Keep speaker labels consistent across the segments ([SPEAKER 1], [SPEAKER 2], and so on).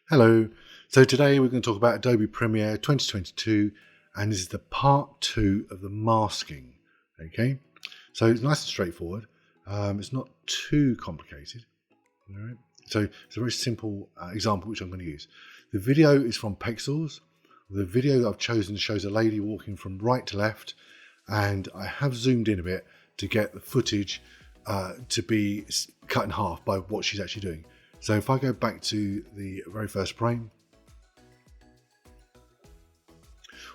[SPEAKER 1] Hello, so today we're going to talk about Adobe Premiere 2022 and this is the part 2 of the masking. Okay, so it's nice and straightforward, it's not too complicated. All right. So it's a very simple example which I'm going to use. The video is from Pexels. The video that I've chosen shows a lady walking from right to left, and I have zoomed in a bit to get the footage to be cut in half by what she's actually doing. So if I go back to the very first frame,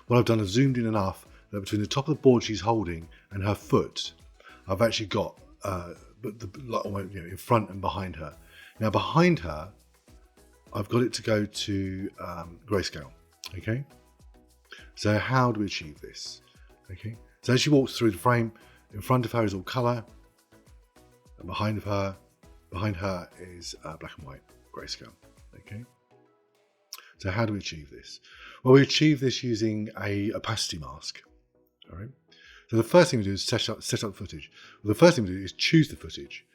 [SPEAKER 1] what I've done is zoomed in enough that between the top of the board she's holding and her foot, I've actually got in front and behind her. Now behind her, I've got it to go to grayscale. Okay, so how do we achieve this? Okay, so as she walks through the frame, in front of her is all color, and behind her is black and white, grayscale. Okay, so how do we achieve this? Well, we achieve this using a opacity mask. All right. So the first thing we do is set up footage. Well, the first thing we do is choose the footage.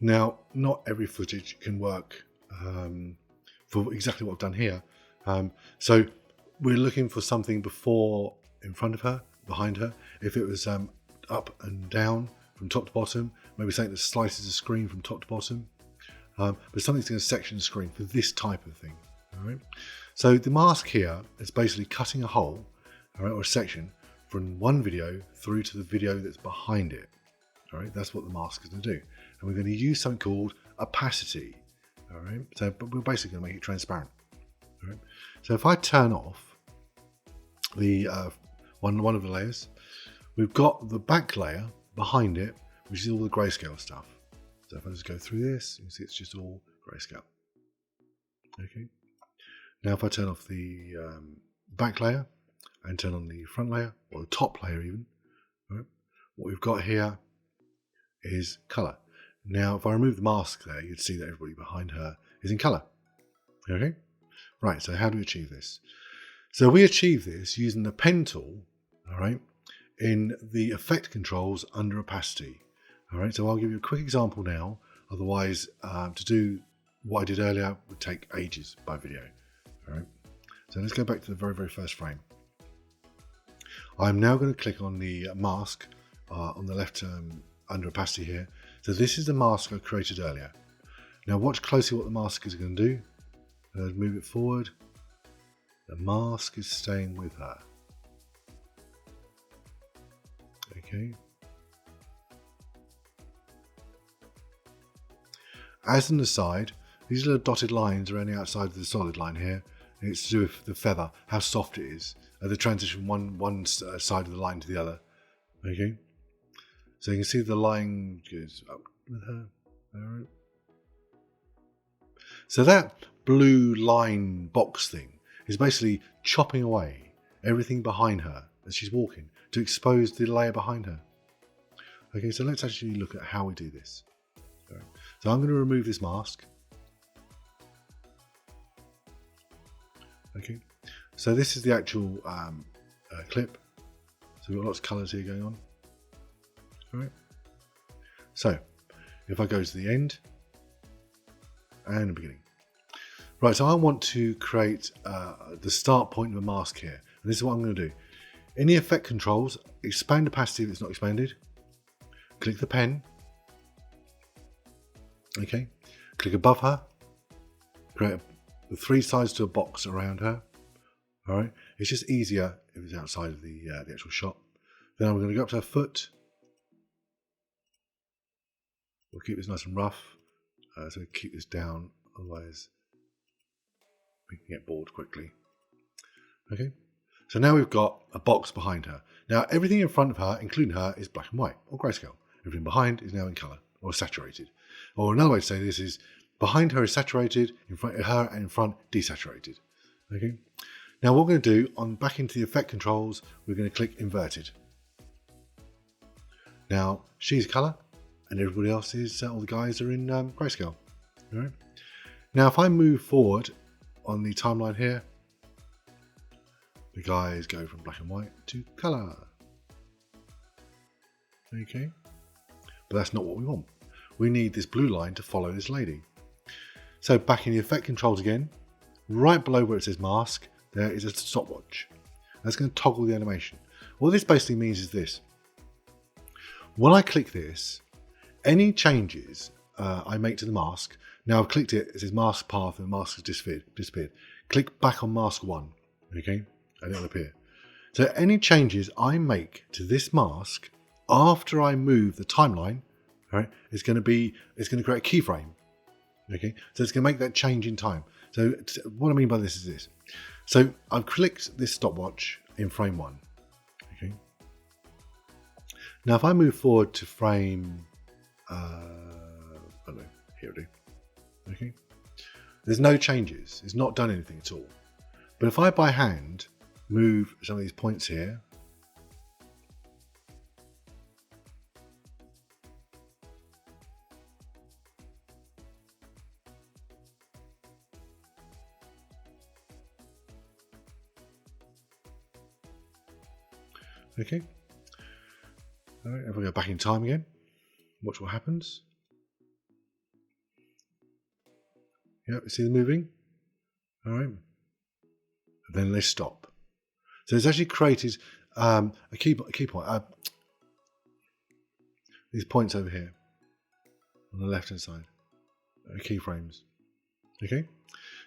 [SPEAKER 1] Now, not every footage can work for exactly what I've done here. So we're looking for something before, in front of her, behind her. If it was up and down from top to bottom, maybe something that slices the screen from top to bottom, but something's going to section the screen for this type of thing. All right. So the mask here is basically cutting a hole, all right, or a section from one video through to the video that's behind it. All right, that's what the mask is going to do, and we're going to use something called opacity. All right, so but we're basically going to make it transparent. All right, so if I turn off the one of the layers, we've got the back layer behind it, which is all the grayscale stuff. So if I just go through this, you can see it's just all grayscale. Okay. Now if I turn off the back layer and turn on the front layer, or the top layer even, right, what we've got here is color. Now if I remove the mask there, you'd see that everybody behind her is in color. Okay. Right, so how do we achieve this? So we achieve this using the pen tool, all right, in the effect controls under opacity. All right, so I'll give you a quick example now. Otherwise, to do what I did earlier would take ages by video. All right, so let's go back to the very first frame. I'm now going to click on the mask on the left under opacity here. So this is the mask I created earlier. Now watch closely what the mask is going to do. Move it forward. The mask is staying with her. Okay. As an aside, these little dotted lines are only outside of the solid line here. And it's to do with the feather, how soft it is, the transition from one side of the line to the other. Okay, so you can see the line goes up with her. All right. So that blue line box thing is basically chopping away everything behind her as she's walking to expose the layer behind her. Okay, so let's actually look at how we do this. Right. So I'm going to remove this mask. Okay, so this is the actual clip. So we've got lots of colours here going on. All right. So if I go to the end and the beginning. Right, so I want to create the start point of a mask here. And this is what I'm going to do. In the effect controls, expand opacity if it's not expanded. Click the pen. Okay, click above her. Create the three sides to a box around her. All right, it's just easier if it's outside of the actual shot. Then I'm going to go up to her foot. We'll keep this nice and rough, so keep this down, otherwise we can get bored quickly. Okay, so now we've got a box behind her. Now everything in front of her, including her, is black and white or grayscale. Everything behind is now in color or saturated. Or another way to say this is behind her is saturated, in front of her and in front desaturated. Okay. Now what we're going to do, back into the effect controls, we're going to click inverted. Now she's color, and everybody else is all the guys are in grayscale. All right. Now if I move forward on the timeline here, the guys go from black and white to color. Okay, but that's not what we want. We need this blue line to follow this lady. So back in the effect controls again, right below where it says mask, there is a stopwatch. That's going to toggle the animation. What this basically means is this. When I click this, any changes I make to the mask, now I've clicked it, it says mask path and the mask has disappeared. Click back on mask 1, okay, and it'll appear. So any changes I make to this mask after I move the timeline, right, it's going to create a keyframe, okay. So it's going to make that change in time. So what I mean by this is this. So I've clicked this stopwatch in frame 1, okay. Now if I move forward to frame, I don't know, here we do, okay. There's no changes. It's not done anything at all. But if I by hand move some of these points here, okay. All right, if we go back in time again, watch what happens. Yep, see them moving? All right. And then they stop. So it's actually created a key point. These points over here on the left-hand side are keyframes. Okay.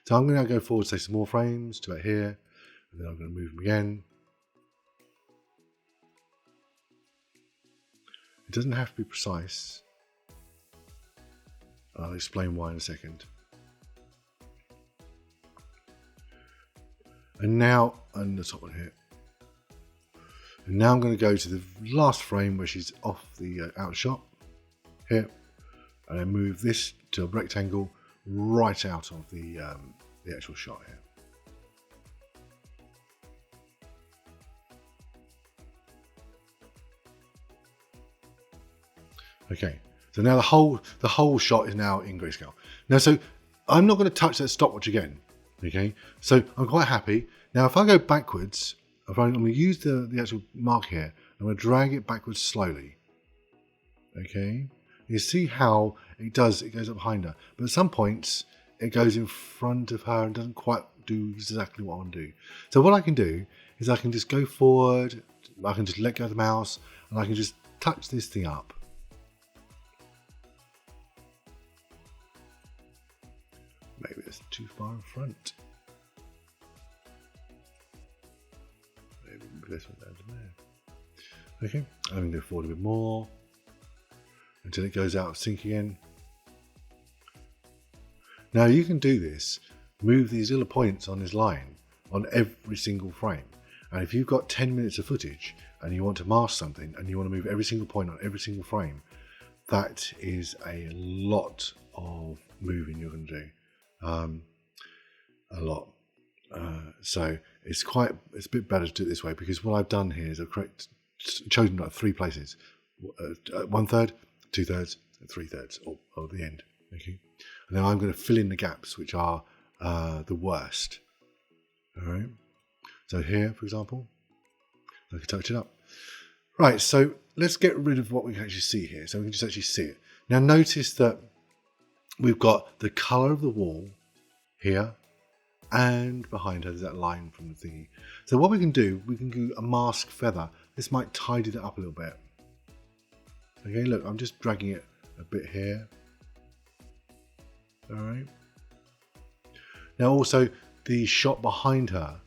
[SPEAKER 1] So I'm going to go forward, say some more frames to about here, and then I'm going to move them again. It doesn't have to be precise. I'll explain why in a second. And now, and the top one here. And now I'm going to go to the last frame where she's off the outer shot. Here. And then move this to a rectangle right out of the actual shot here. Okay, so now the whole shot is now in grayscale. Now, so I'm not going to touch that stopwatch again. Okay, so I'm quite happy. Now, if I go backwards, I'm going to use the actual mark here. I'm going to drag it backwards slowly. Okay, you see how it goes up behind her, but at some points it goes in front of her and doesn't quite do exactly what I want to do. So what I can do is I can just go forward. I can just let go of the mouse and I can just touch this thing up. Maybe it's too far in front. Maybe this one down to there. Okay, I'm going to go forward a bit more until it goes out of sync again. Now you can do this, move these little points on this line on every single frame. And if you've got 10 minutes of footage and you want to mask something and you want to move every single point on every single frame, that is a lot of moving you're going to do. A lot. So it's a bit better to do it this way, because what I've done here is I've chosen like 3 places: 1/3, 2/3, and 3/3, or the end. Okay, and then I'm going to fill in the gaps, which are the worst. All right. So here, for example, I can touch it up. Right. So let's get rid of what we can actually see here, so we can just actually see it. Now notice that we've got the colour of the wall here, and behind her there's that line from the thingy. So what we can do a mask feather. This might tidy that up a little bit. Okay, look, I'm just dragging it a bit here. Alright. Now also the shot behind her,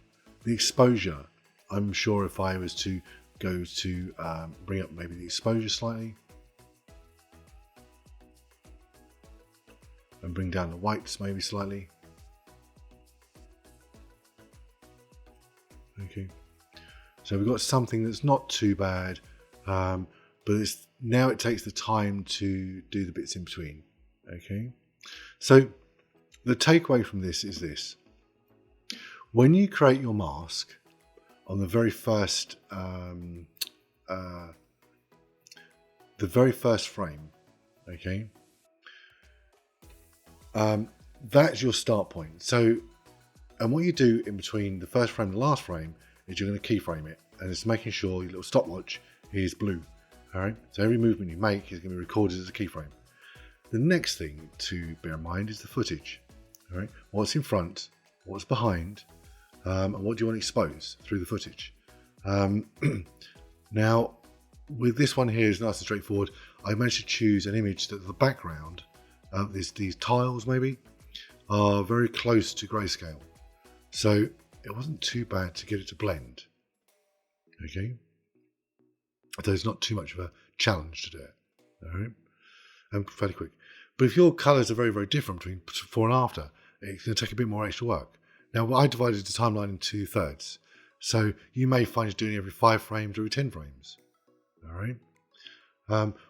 [SPEAKER 1] the exposure, I'm sure if I was to go to bring up maybe the exposure slightly and bring down the whites maybe slightly. Okay, so we've got something that's not too bad, but now it takes the time to do the bits in between. Okay, so the takeaway from this is this: when you create your mask on the very first frame, okay, that's your start point. So, and what you do in between the first frame and the last frame is you're going to keyframe it, and it's making sure your little stopwatch is blue. All right, so every movement you make is going to be recorded as a keyframe. The next thing to bear in mind is the footage. All right, what's in front, what's behind, and what do you want to expose through the footage. Now, with this one here is nice and straightforward. I managed to choose an image that the background, these tiles maybe, are very close to grayscale. So it wasn't too bad to get it to blend. Okay. So it's not too much of a challenge to do it. All right. And fairly quick. But if your colours are very, very different between before and after, it's going to take a bit more extra work. Now, I divided the timeline into 2/3. So you may find you're doing every 5 frames or every 10 frames. All right.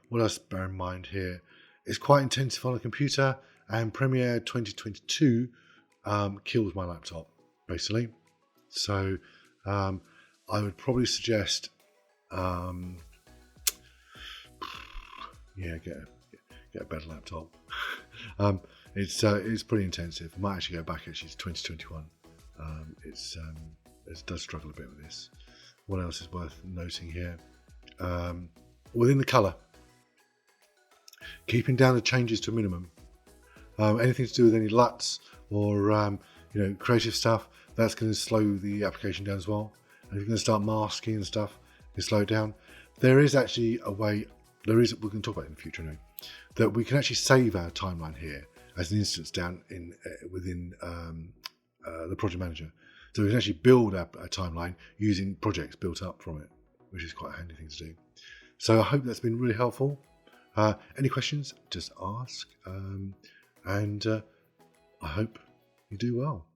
[SPEAKER 1] What else to bear in mind here? It's quite intensive on a computer, and Premiere 2022 kills my laptop, basically. So I would probably suggest, get a better laptop. It's pretty intensive. I might actually go back to 2021. It does struggle a bit with this. What else is worth noting here? Within the colour, keeping down the changes to a minimum. Anything to do with any LUTs or creative stuff, that's going to slow the application down as well. And if you're going to start masking and stuff, you slow it down. There is actually a way. We're going to talk about it in the future now, that we can actually save our timeline here as an instance down within the project manager. So we can actually build a timeline using projects built up from it, which is quite a handy thing to do. So I hope that's been really helpful. Any questions, just ask. And I hope you do well.